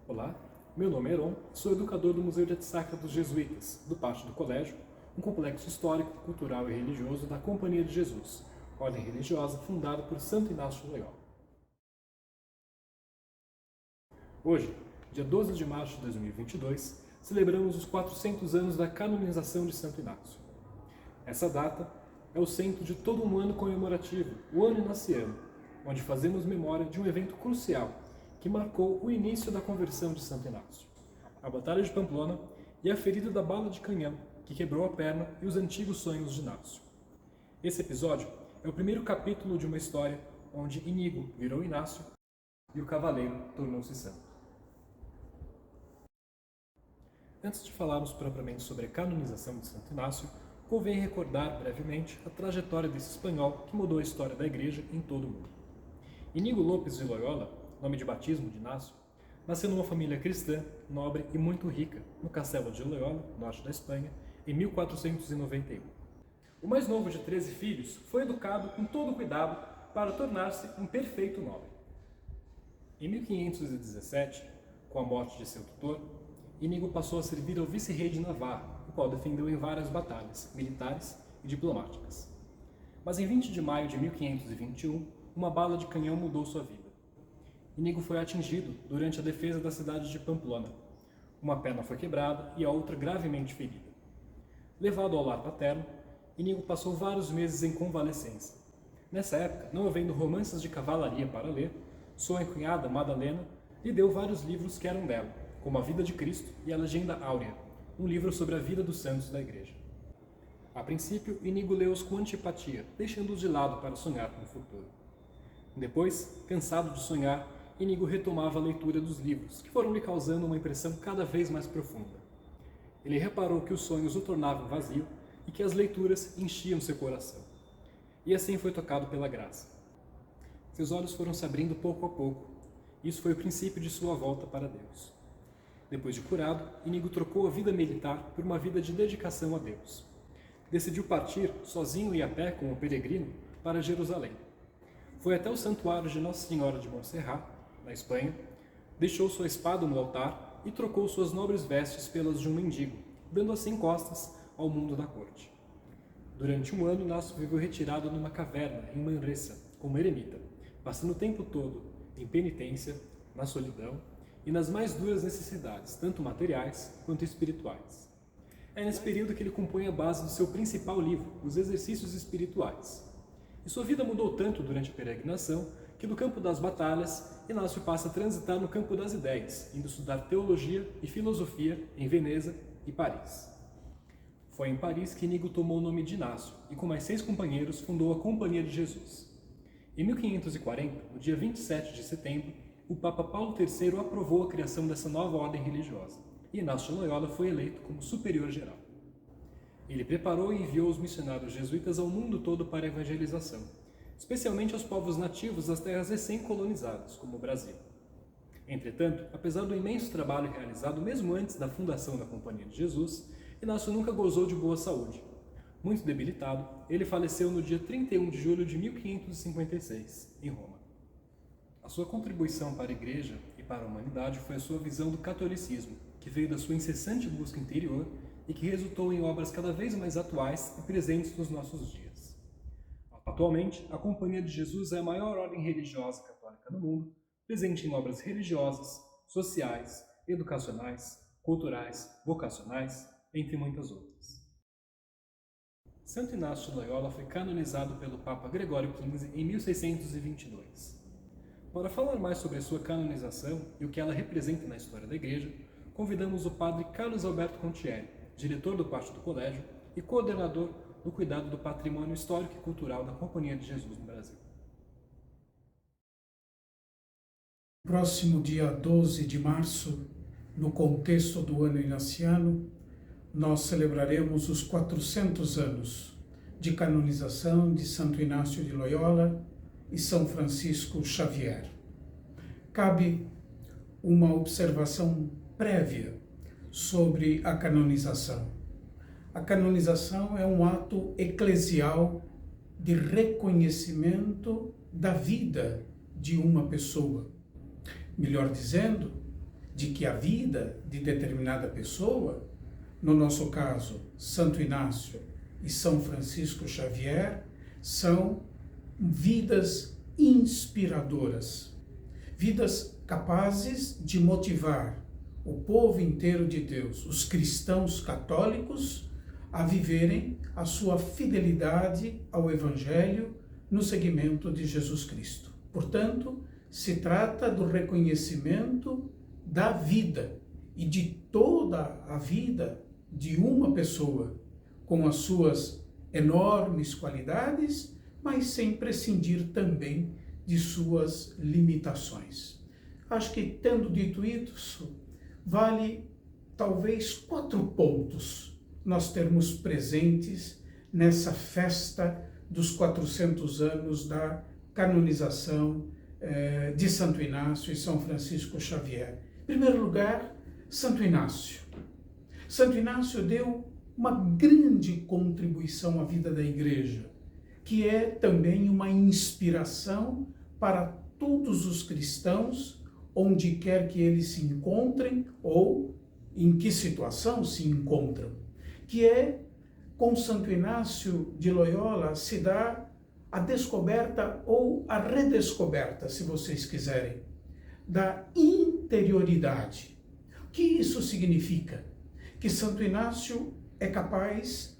Olá, meu nome é Heron, sou educador do Museu de Arte Sacra dos Jesuítas, do Pátio do Colégio, um complexo histórico, cultural e religioso da Companhia de Jesus, ordem religiosa fundada por Santo Inácio de Loyola. Hoje, dia 12 de março de 2022, celebramos os 400 anos da canonização de Santo Inácio. Essa data é o centro de todo um ano comemorativo, o Ano Inaciano, onde fazemos memória de um evento crucial que marcou o início da conversão de Santo Inácio, a Batalha de Pamplona e a ferida da bala de canhão que quebrou a perna e os antigos sonhos de Inácio. Esse episódio é o primeiro capítulo de uma história onde Iñigo virou Inácio e o cavaleiro tornou-se santo. Antes de falarmos propriamente sobre a canonização de Santo Inácio, convém recordar brevemente a trajetória desse espanhol que mudou a história da Igreja em todo o mundo. Iñigo Lopes de Loyola, nome de batismo de Inácio, nasceu numa família cristã, nobre e muito rica, no Castelo de Loyola, norte da Espanha, em 1491. O mais novo de 13 filhos foi educado com todo cuidado para tornar-se um perfeito nobre. Em 1517, com a morte de seu tutor, Iñigo passou a servir ao vice-rei de Navarra, o qual defendeu em várias batalhas militares e diplomáticas. Mas em 20 de maio de 1521, uma bala de canhão mudou sua vida. Iñigo foi atingido durante a defesa da cidade de Pamplona. Uma perna foi quebrada e a outra gravemente ferida. Levado ao lar paterno, Iñigo passou vários meses em convalescença. Nessa época, não havendo romances de cavalaria para ler, sua cunhada, Madalena, lhe deu vários livros que eram dela, como A Vida de Cristo e A Legenda Áurea, um livro sobre a vida dos santos da Igreja. A princípio, Iñigo leu-os com antipatia, deixando-os de lado para sonhar com o futuro. Depois, cansado de sonhar, Iñigo retomava a leitura dos livros, que foram lhe causando uma impressão cada vez mais profunda. Ele reparou que os sonhos o tornavam vazio e que as leituras enchiam seu coração. E assim foi tocado pela graça. Seus olhos foram se abrindo pouco a pouco. Isso foi o princípio de sua volta para Deus. Depois de curado, Iñigo trocou a vida militar por uma vida de dedicação a Deus. Decidiu partir, sozinho e a pé como peregrino, para Jerusalém. Foi até o santuário de Nossa Senhora de Montserrat, na Espanha, deixou sua espada no altar e trocou suas nobres vestes pelas de um mendigo, dando assim costas ao mundo da corte. Durante um ano, Inácio viveu retirado numa caverna em Manresa, como eremita, passando o tempo todo em penitência, na solidão e nas mais duras necessidades, tanto materiais quanto espirituais. É nesse período que ele compõe a base do seu principal livro, Os Exercícios Espirituais. E sua vida mudou tanto durante a peregrinação que do campo das batalhas, Inácio passa a transitar no campo das ideias, indo estudar teologia e filosofia em Veneza e Paris. Foi em Paris que Iñigo tomou o nome de Inácio e, com mais 6 companheiros, fundou a Companhia de Jesus. Em 1540, no dia 27 de setembro, o Papa Paulo III aprovou a criação dessa nova ordem religiosa, e Inácio de Loyola foi eleito como superior geral. Ele preparou e enviou os missionários jesuítas ao mundo todo para a evangelização, especialmente aos povos nativos das terras recém-colonizadas, como o Brasil. Entretanto, apesar do imenso trabalho realizado mesmo antes da fundação da Companhia de Jesus, Inácio nunca gozou de boa saúde. Muito debilitado, ele faleceu no dia 31 de julho de 1556, em Roma. A sua contribuição para a Igreja e para a humanidade foi a sua visão do catolicismo, que veio da sua incessante busca interior e que resultou em obras cada vez mais atuais e presentes nos nossos dias. Atualmente, a Companhia de Jesus é a maior ordem religiosa católica do mundo, presente em obras religiosas, sociais, educacionais, culturais, vocacionais, entre muitas outras. Santo Inácio de Loyola foi canonizado pelo Papa Gregório XV em 1622. Para falar mais sobre a sua canonização e o que ela representa na história da Igreja, convidamos o padre Carlos Alberto Contieri, diretor do Pátio do Colégio e coordenador do cuidado do patrimônio histórico e cultural da Companhia de Jesus no Brasil. Próximo dia 12 de março, no contexto do Ano Inaciano, nós celebraremos os 400 anos de canonização de Santo Inácio de Loyola e São Francisco Xavier. Cabe uma observação prévia sobre a canonização. A canonização é um ato eclesial de reconhecimento da vida de uma pessoa. Melhor dizendo, de que a vida de determinada pessoa, no nosso caso, Santo Inácio e São Francisco Xavier, são vidas inspiradoras, vidas capazes de motivar o povo inteiro de Deus, os cristãos católicos, a viverem a sua fidelidade ao Evangelho no seguimento de Jesus Cristo. Portanto, se trata do reconhecimento da vida e de toda a vida de uma pessoa, com as suas enormes qualidades, mas sem prescindir também de suas limitações. Acho que, tendo dito isso, vale talvez 4 pontos nós termos presentes nessa festa dos 400 anos da canonização de Santo Inácio e São Francisco Xavier. Em primeiro lugar, Santo Inácio. Santo Inácio deu uma grande contribuição à vida da Igreja, que é também uma inspiração para todos os cristãos, onde quer que eles se encontrem ou em que situação se encontram, que é, com Santo Inácio de Loyola, se dá a descoberta ou a redescoberta, se vocês quiserem, da interioridade. O que isso significa? Que Santo Inácio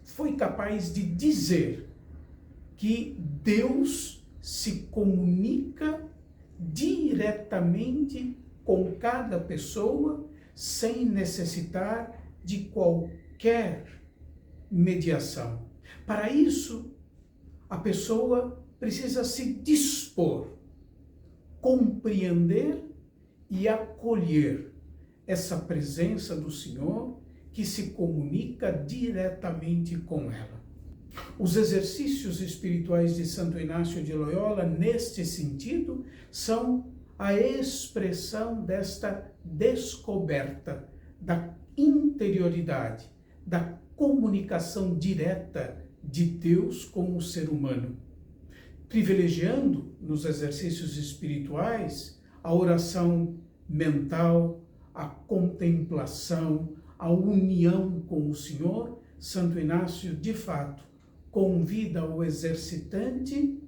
foi capaz de dizer que Deus se comunica diretamente com cada pessoa sem necessitar de qualquer mediação. Para isso, a pessoa precisa se dispor, compreender e acolher essa presença do Senhor que se comunica diretamente com ela. Os exercícios espirituais de Santo Inácio de Loyola, neste sentido, são a expressão desta descoberta da interioridade, da comunicação direta de Deus com o ser humano, privilegiando nos exercícios espirituais a oração mental, a contemplação, a união com o Senhor. Santo Inácio, de fato, convida o exercitante,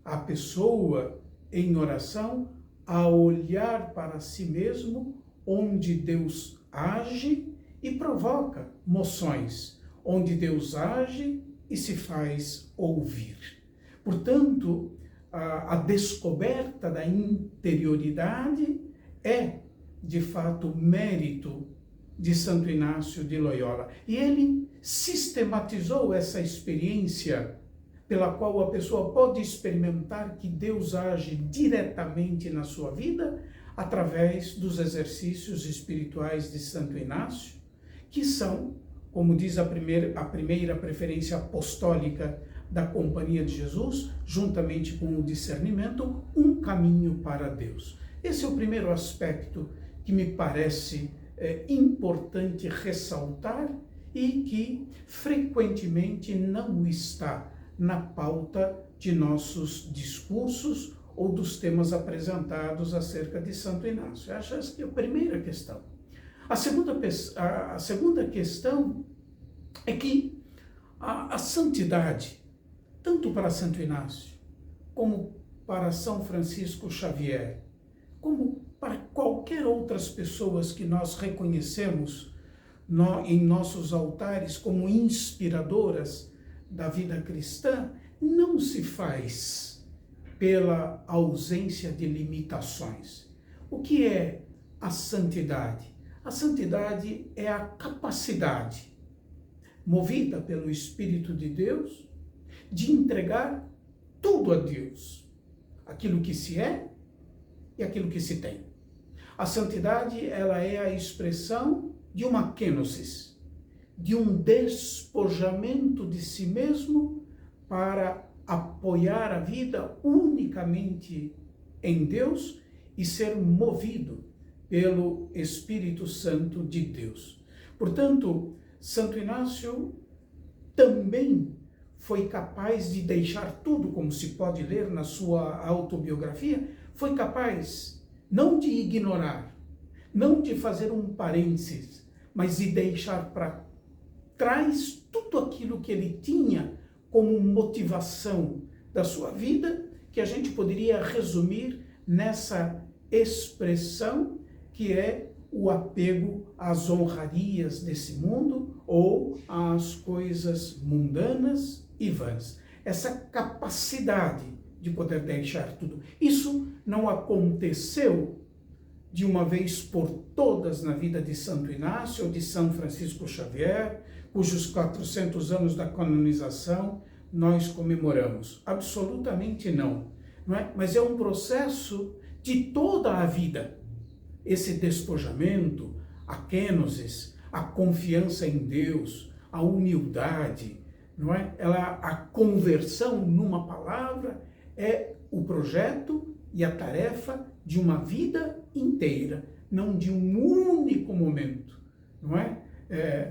a pessoa em oração, a olhar para si mesmo, onde Deus age e provoca moções, onde Deus age e se faz ouvir. Portanto, a descoberta da interioridade é, de fato, mérito de Santo Inácio de Loyola. E ele sistematizou essa experiência pela qual a pessoa pode experimentar que Deus age diretamente na sua vida através dos exercícios espirituais de Santo Inácio, que são, como diz a primeira preferência apostólica da Companhia de Jesus, juntamente com o discernimento, um caminho para Deus. Esse é o primeiro aspecto que me parece importante ressaltar e que frequentemente não está na pauta de nossos discursos ou dos temas apresentados acerca de Santo Inácio. Acho essa que é a primeira questão. A segunda questão é que a santidade, tanto para Santo Inácio, como para São Francisco Xavier, como para qualquer outras pessoas que nós reconhecemos em nossos altares como inspiradoras da vida cristã, não se faz pela ausência de limitações. O que é a santidade? A santidade é a capacidade, movida pelo Espírito de Deus, de entregar tudo a Deus, aquilo que se é e aquilo que se tem. A santidade, ela é a expressão de uma kenosis, de um despojamento de si mesmo para apoiar a vida unicamente em Deus e ser movido pelo Espírito Santo de Deus. Portanto, Santo Inácio também foi capaz de deixar tudo, como se pode ler na sua autobiografia, foi capaz não de ignorar, não de fazer um parênteses, mas de deixar para trás tudo aquilo que ele tinha como motivação da sua vida, que a gente poderia resumir nessa expressão que é o apego às honrarias desse mundo ou às coisas mundanas e vãs. Essa capacidade de poder deixar tudo. Isso não aconteceu de uma vez por todas na vida de Santo Inácio ou de São Francisco Xavier, cujos 400 anos da canonização nós comemoramos. Absolutamente não. Não é? Mas é um processo de toda a vida. Esse despojamento, a kenosis, a confiança em Deus, a humildade, não é? A conversão, numa palavra, é o projeto e a tarefa de uma vida inteira, não de um único momento, não é?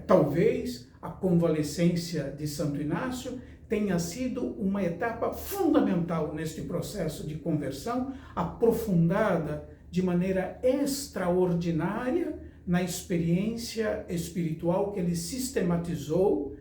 Talvez a convalescência de Santo Inácio tenha sido uma etapa fundamental neste processo de conversão, aprofundada de maneira extraordinária na experiência espiritual que ele sistematizou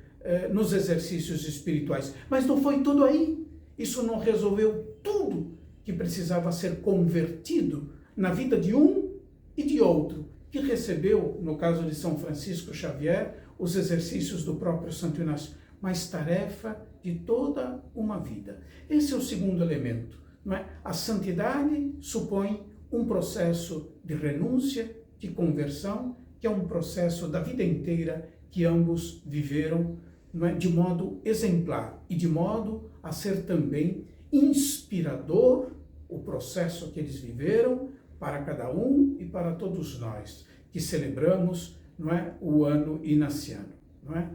nos exercícios espirituais. Mas não foi tudo aí. Isso não resolveu tudo que precisava ser convertido na vida de um e de outro, que recebeu, no caso de São Francisco Xavier, os exercícios do próprio Santo Inácio, mas tarefa de toda uma vida. Esse é o segundo elemento, não é? A santidade supõe um processo de renúncia, de conversão, que é um processo da vida inteira que ambos viveram, não é? De modo exemplar e de modo a ser também inspirador o processo que eles viveram para cada um e para todos nós que celebramos, não é, o ano inaciano, não é?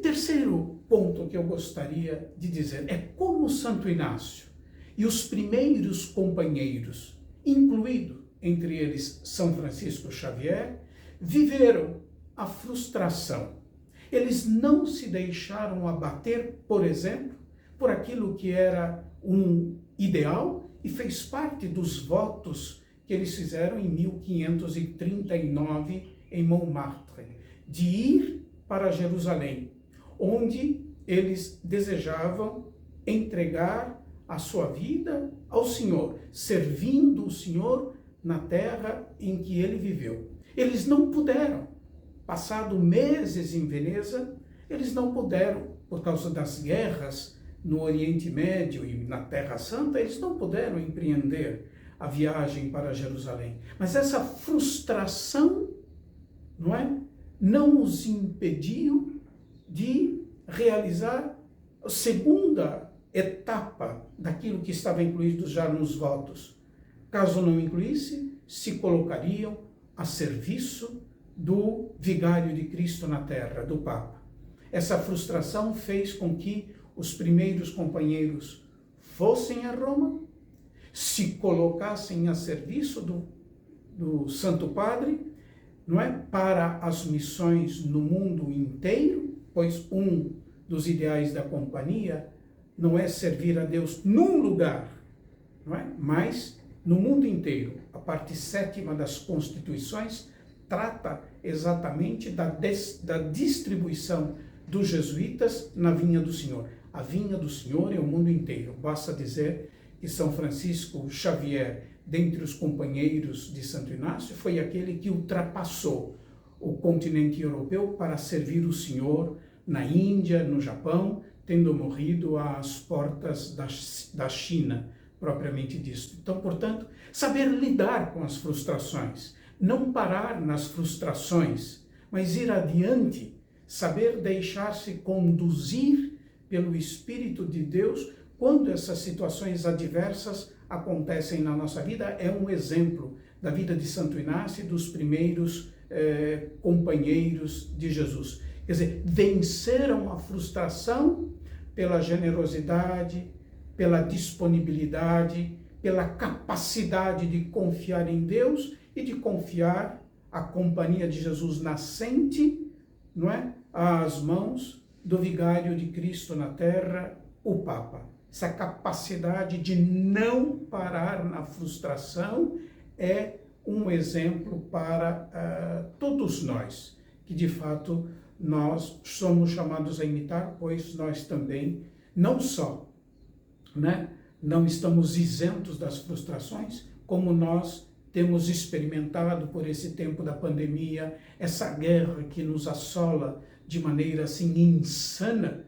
Terceiro ponto que eu gostaria de dizer é como Santo Inácio e os primeiros companheiros, incluído entre eles São Francisco Xavier, viveram a frustração. Eles não se deixaram abater, por exemplo, por aquilo que era um ideal e fez parte dos votos que eles fizeram em 1539 em Montmartre, de ir para Jerusalém, onde eles desejavam entregar a sua vida ao Senhor, servindo o Senhor na terra em que ele viveu. Eles não puderam. Passado meses em Veneza, eles não puderam, por causa das guerras no Oriente Médio e na Terra Santa, eles não puderam empreender a viagem para Jerusalém. Mas essa frustração, não é? Não os impediu de realizar a segunda etapa daquilo que estava incluído já nos votos. Caso não incluísse, se colocariam a serviço do vigário de Cristo na terra, do Papa. Essa frustração fez com que os primeiros companheiros fossem a Roma, se colocassem a serviço do Santo Padre, não é? Para as missões no mundo inteiro, pois um dos ideais da companhia não é servir a Deus num lugar, não é? Mas no mundo inteiro. A parte 7ª das Constituições trata exatamente da distribuição dos jesuítas na vinha do Senhor. A vinha do Senhor é o mundo inteiro. Basta dizer que São Francisco Xavier, dentre os companheiros de Santo Inácio, foi aquele que ultrapassou o continente europeu para servir o Senhor na Índia, no Japão, tendo morrido às portas da China, propriamente dito. Então, portanto, saber lidar com as frustrações, não parar nas frustrações, mas ir adiante, saber deixar-se conduzir pelo Espírito de Deus quando essas situações adversas acontecem na nossa vida, é um exemplo da vida de Santo Inácio e dos primeiros companheiros de Jesus. Quer dizer, venceram a frustração pela generosidade, pela disponibilidade, pela capacidade de confiar em Deus e de confiar a companhia de Jesus nascente, não é? Às mãos do vigário de Cristo na terra, o Papa. Essa capacidade de não parar na frustração é um exemplo para todos nós, que de fato nós somos chamados a imitar, pois nós também, não só, não estamos isentos das frustrações, como nós temos experimentado por esse tempo da pandemia, essa guerra que nos assola de maneira assim insana,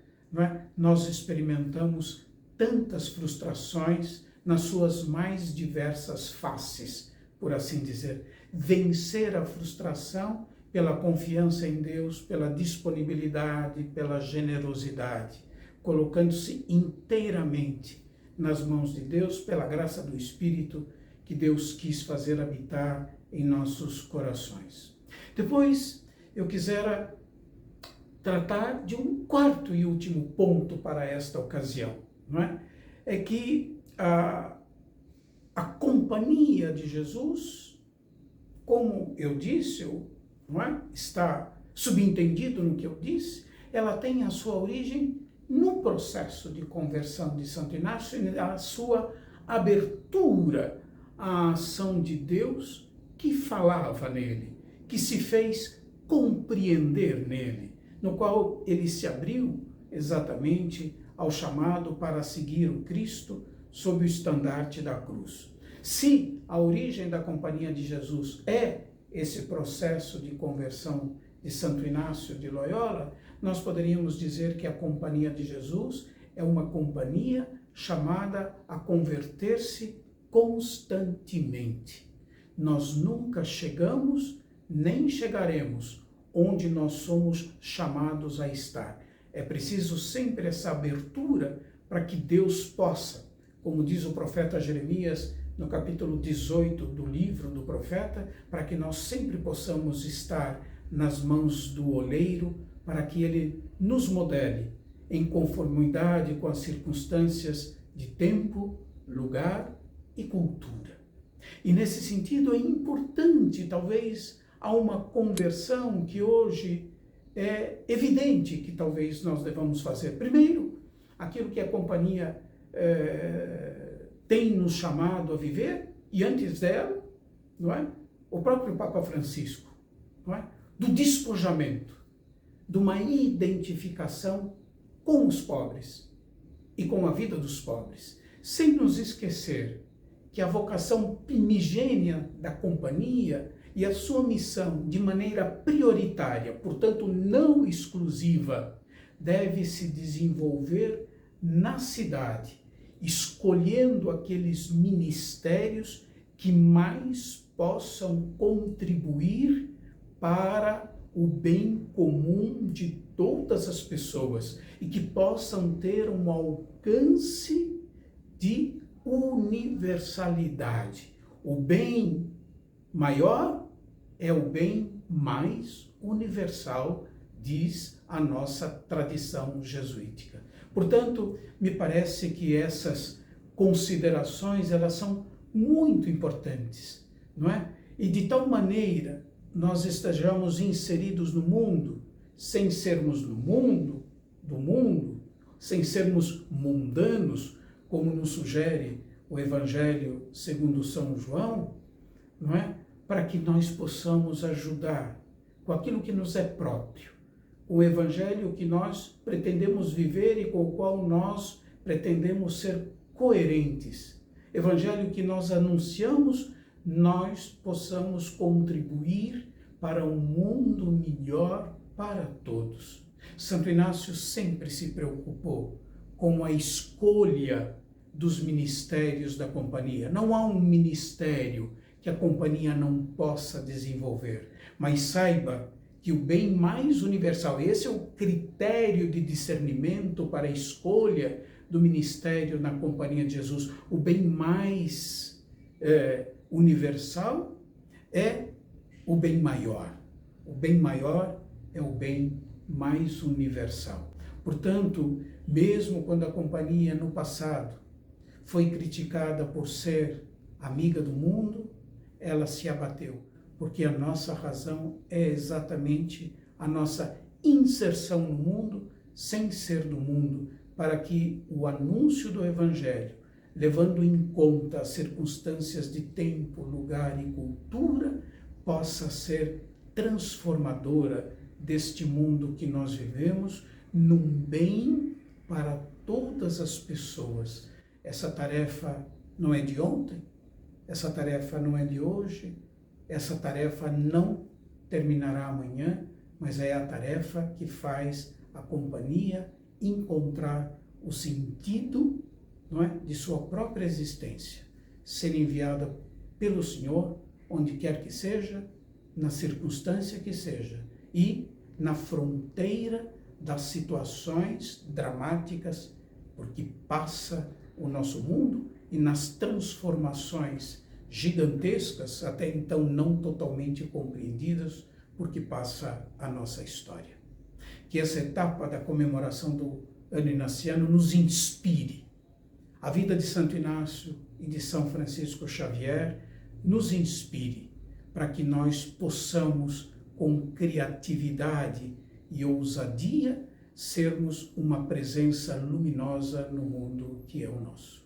nós experimentamos tantas frustrações nas suas mais diversas faces, por assim dizer. Vencer a frustração pela confiança em Deus, pela disponibilidade, pela generosidade, colocando-se inteiramente nas mãos de Deus, pela graça do Espírito que Deus quis fazer habitar em nossos corações. Depois, eu quisera tratar de um quarto e último ponto para esta ocasião, é que a companhia de Jesus, como eu disse, está subentendido no que eu disse, ela tem a sua origem no processo de conversão de Santo Inácio e a sua abertura à ação de Deus que falava nele, que se fez compreender nele, no qual ele se abriu exatamente ao chamado para seguir o Cristo sob o estandarte da cruz. Se a origem da Companhia de Jesus é esse processo de conversão de Santo Inácio de Loyola, nós poderíamos dizer que a Companhia de Jesus é uma companhia chamada a converter-se constantemente. Nós nunca chegamos, nem chegaremos onde nós somos chamados a estar. É preciso sempre essa abertura para que Deus possa, como diz o profeta Jeremias, no capítulo 18 do livro do profeta, para que nós sempre possamos estar nas mãos do oleiro, para que ele nos modele em conformidade com as circunstâncias de tempo, lugar e cultura. E nesse sentido é importante, talvez, há uma conversão que hoje é evidente que talvez nós devamos fazer. Primeiro, aquilo que a companhia tem nos chamado a viver, e antes dela, o próprio Papa Francisco, do despojamento, de uma identificação com os pobres e com a vida dos pobres, sem nos esquecer que a vocação primigênia da companhia e a sua missão de maneira prioritária, portanto não exclusiva, deve se desenvolver na cidade, escolhendo aqueles ministérios que mais possam contribuir para o bem comum de todas as pessoas e que possam ter um alcance de universalidade. O bem maior é o bem mais universal, diz a nossa tradição jesuítica. Portanto, me parece que essas considerações, elas são muito importantes, E de tal maneira nós estejamos inseridos no mundo, sem sermos do mundo, sem sermos mundanos, como nos sugere o Evangelho segundo São João, Para que nós possamos ajudar com aquilo que nos é próprio, o Evangelho que nós pretendemos viver e com o qual nós pretendemos ser coerentes. Evangelho que nós anunciamos, nós possamos contribuir para um mundo melhor para todos. Santo Inácio sempre se preocupou com a escolha dos ministérios da companhia. Não há um ministério que a companhia não possa desenvolver, mas saiba que o bem mais universal, esse é o critério de discernimento para a escolha do ministério na Companhia de Jesus, o bem mais universal é o bem maior. O bem maior é o bem mais universal. Portanto, mesmo quando a companhia no passado foi criticada por ser amiga do mundo, ela se abateu, porque a nossa razão é exatamente a nossa inserção no mundo, sem ser do mundo, para que o anúncio do Evangelho levando em conta as circunstâncias de tempo, lugar e cultura, possa ser transformadora deste mundo que nós vivemos, num bem para todas as pessoas. Essa tarefa não é de ontem, essa tarefa não é de hoje, essa tarefa não terminará amanhã, mas é a tarefa que faz a companhia encontrar o sentido, não é, de sua própria existência, ser enviada pelo Senhor, onde quer que seja, na circunstância que seja, e na fronteira das situações dramáticas, porque passa o nosso mundo, e nas transformações gigantescas, até então não totalmente compreendidas, porque passa a nossa história. Que essa etapa da comemoração do ano inaciano nos inspire. A vida de Santo Inácio e de São Francisco Xavier nos inspire para que nós possamos, com criatividade e ousadia, sermos uma presença luminosa no mundo que é o nosso.